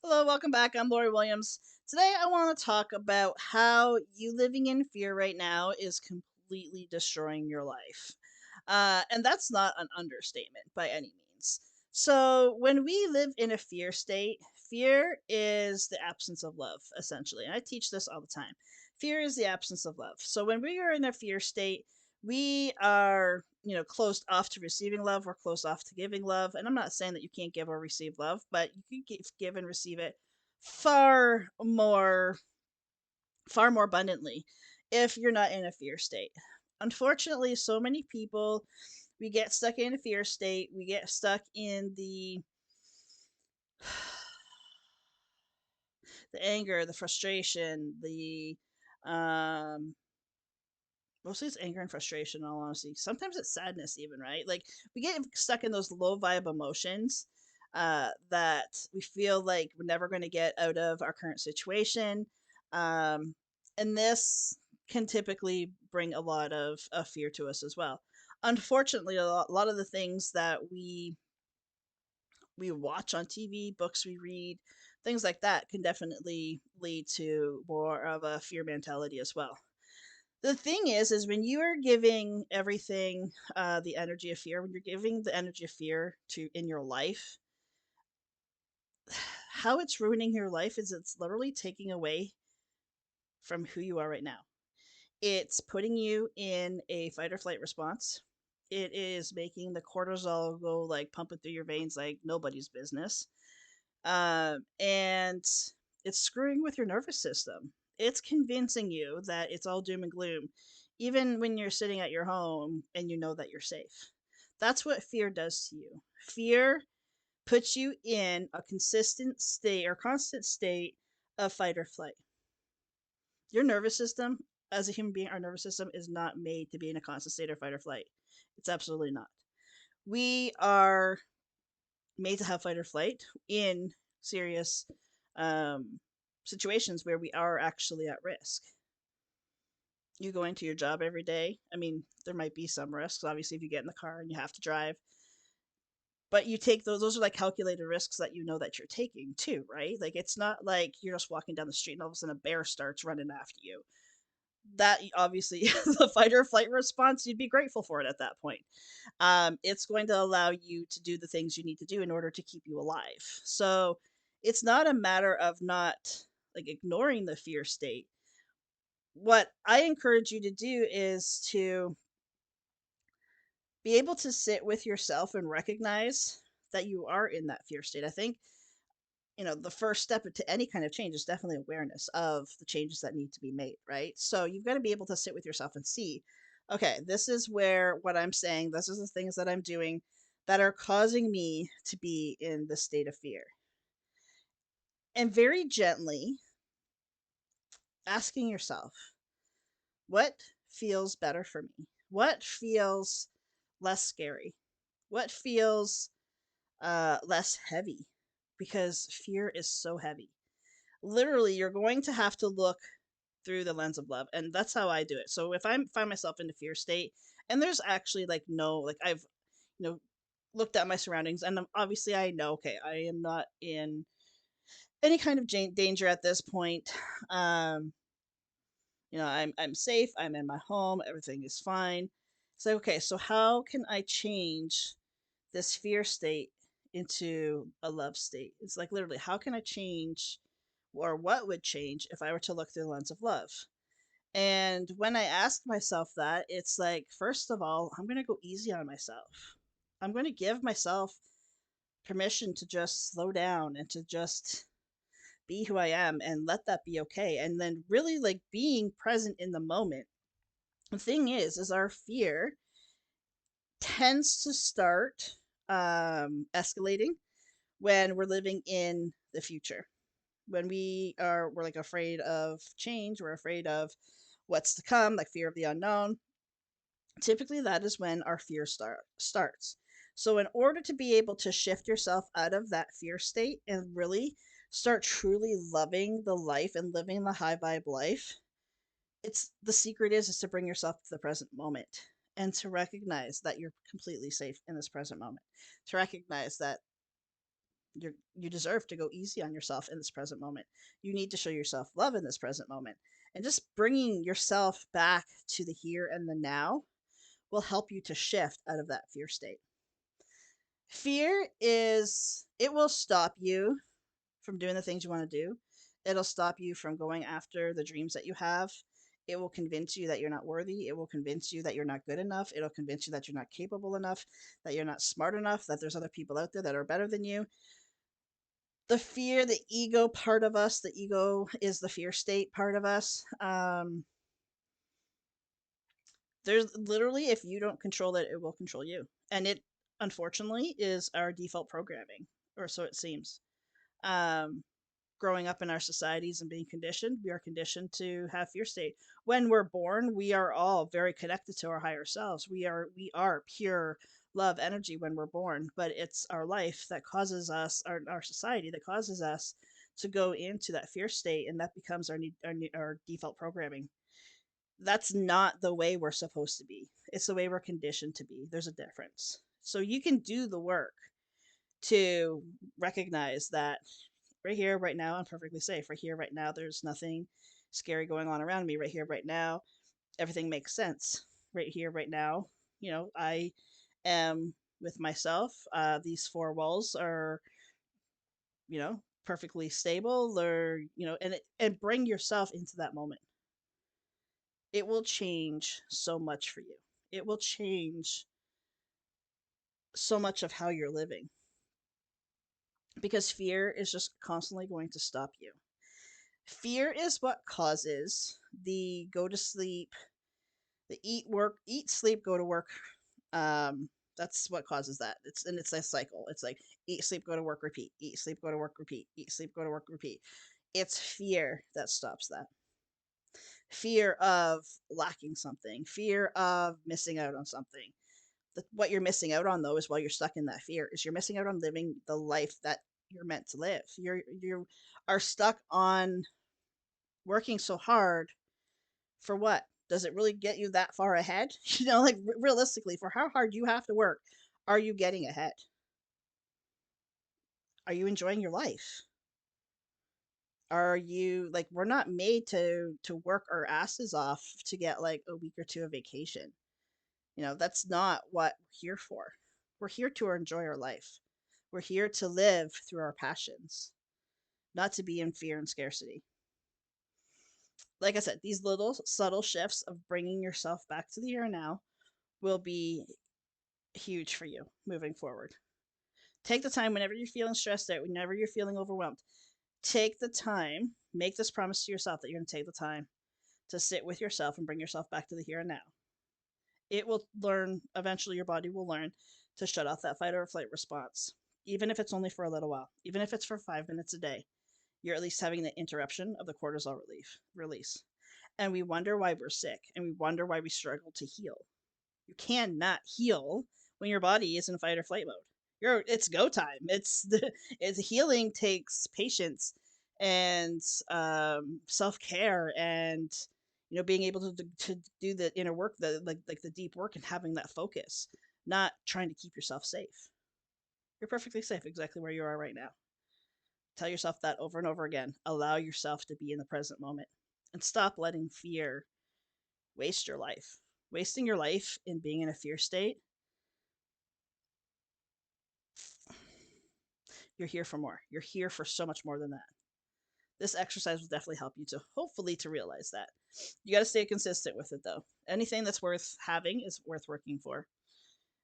Hello, welcome back. I'm Lori Williams. Today, I want to talk about how you living in fear right now is completely destroying your life. And that's not an understatement by any means. So, when we live in a fear state, fear is the absence of love, essentially. And I teach this all the time. Fear is the absence of love. So, when we are in a fear state, we are, closed off to receiving love. We're closed off to giving love. And I'm not saying that you can't give or receive love, but you can give and receive it far more, far more abundantly if you're not in a fear state. Unfortunately, so many people, we get stuck in a fear state. We get stuck in the anger, the frustration, the um mostly it's anger and frustration, in all honesty. Sometimes it's sadness even, right? Like we get stuck in those low vibe emotions that we feel like we're never going to get out of our current situation. Um and this can typically bring a lot of fear to us as well. Unfortunately, a lot of the things that we watch on TV, books we read, things like that can definitely lead to more of a fear mentality as well. The thing is when you are giving everything the energy of fear, when you're giving the energy of fear to in your life, how it's ruining your life is it's literally taking away from who you are right now. It's putting you in a fight or flight response. It is making the cortisol go like pumping through your veins like nobody's business. And it's screwing with your nervous system. It's convincing you that it's all doom and gloom, even when you're sitting at your home and you know that you're safe. That's what fear does to you. Fear puts you in a consistent state or constant state of fight or flight. Your nervous system, as a human being, our nervous system is not made to be in a constant state of fight or flight. It's absolutely not. We are made to have fight or flight in serious um, situations where we are actually at risk. You go into your job every day. I mean, there might be some risks, obviously, if you get in the car and you have to drive, but you take those are like calculated risks that you know that you're taking too, right? Like it's not like you're just walking down the street and all of a sudden a bear starts running after you. That obviously is a fight or flight response. You'd be grateful for it at that point. It's going to allow you to do the things you need to do in order to keep you alive. So it's not a matter of not like ignoring the fear state. What I encourage you to do is to be able to sit with yourself and recognize that you are in that fear state. I think, the first step to any kind of change is definitely awareness of the changes that need to be made, right? So you've got to be able to sit with yourself and see, okay, this is where what I'm saying, this is the things that I'm doing that are causing me to be in the state of fear. And very gently asking yourself, what feels better for me? What feels less scary? What feels less heavy? Because fear is so heavy. Literally, you're going to have to look through the lens of love, and that's how I do it. So if I find myself in a fear state, and there's actually like no, like I've you know looked at my surroundings, and obviously I know, okay, I am not in any kind of danger at this point. Um, I'm safe. I'm in my home. Everything is fine. So okay, so how can I change this fear state into a love state? It's like literally, how can I change, or what would change if I were to look through the lens of love? And when I ask myself that, it's like, first of all, I'm going to go easy on myself. I'm going to give myself permission to just slow down and to just be who I am and let that be okay. And then really like being present in the moment. The thing is our fear tends to start escalating when we're living in the future. When we're like afraid of change, we're afraid of what's to come, like fear of the unknown. Typically, that is when our fear starts. So, in order to be able to shift yourself out of that fear state and really start truly loving the life and living the high vibe life, it's the secret is to bring yourself to the present moment and to recognize that you're completely safe in this present moment. To recognize that You deserve to go easy on yourself in this present moment. You need to show yourself love in this present moment. And just bringing yourself back to the here and the now will help you to shift out of that fear state. Fear is, it will stop you from doing the things you want to do. It'll stop you from going after the dreams that you have. It will convince you that you're not worthy. It will convince you that you're not good enough. It'll convince you that you're not capable enough, that you're not smart enough, that there's other people out there that are better than you. The fear, the ego part of us, the ego is the fear state part of us. There's literally, if you don't control it, it will control you. And it, unfortunately, is our default programming, or so it seems. Um, Growing up in our societies and being conditioned, we are conditioned to have fear state. When we're born, we are all very connected to our higher selves. We are pure love energy when we're born, but it's our life that causes us, our society that causes us to go into that fear state, and that becomes our default programming. That's not the way we're supposed to be. It's the way we're conditioned to be. There's a difference. So you can do the work to recognize that right here, right now, I'm perfectly safe. Right here, right now, there's nothing scary going on around me. Right here, right now, everything makes sense. Right here, right now, I am with myself. These four walls are, perfectly stable. Or and bring yourself into that moment. It will change so much for you. It will change so much of how you're living, because fear is just constantly going to stop you. Fear is what causes the go to sleep, the eat, sleep, go to work. That's what causes that. It's a cycle. It's like eat, sleep, go to work, repeat. Eat, sleep, go to work, repeat. Eat, sleep, go to work, repeat. It's fear that stops that. Fear of lacking something, fear of missing out on something. What you're missing out on, though, is while you're stuck in that fear, is you're missing out on living the life that you're meant to live. You are stuck on working so hard for what? Does it really get you that far ahead? Like realistically, for how hard you have to work, are you getting ahead? Are you enjoying your life? Are you, like, we're not made to work our asses off to get like a week or two of vacation. That's not what we're here for. We're here to enjoy our life. We're here to live through our passions, not to be in fear and scarcity. Like I said, these little subtle shifts of bringing yourself back to the here and now will be huge for you moving forward. Take the time whenever you're feeling stressed out, whenever you're feeling overwhelmed. Take the time, make this promise to yourself that you're going to take the time to sit with yourself and bring yourself back to the here and now. It will learn, eventually, your body will learn to shut off that fight or flight response, even if it's only for a little while, even if it's for 5 minutes a day. You're at least having the interruption of the cortisol release. And we wonder why we're sick, and we wonder why we struggle to heal. You cannot heal when your body is in fight or flight mode. It's go time. It's healing takes patience and self care, and being able to do the inner work, like the deep work, and having that focus, not trying to keep yourself safe. You're perfectly safe exactly where you are right now. Tell yourself that over and over again. Allow yourself to be in the present moment, and stop letting fear waste your life. Wasting your life in being in a fear state, you're here for more. You're here for so much more than that. This exercise will definitely help you to, hopefully, to realize that. You got to stay consistent with it, though. Anything that's worth having is worth working for.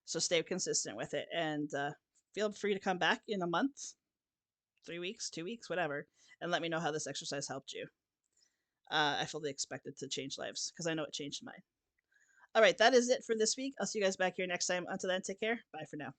So stay consistent with it, and feel free to come back in a month, 3 weeks, 2 weeks, whatever, and let me know how this exercise helped you. I fully expect it to change lives, because I know it changed mine. All right, that is it for this week. I'll see you guys back here next time. Until then, take care. Bye for now.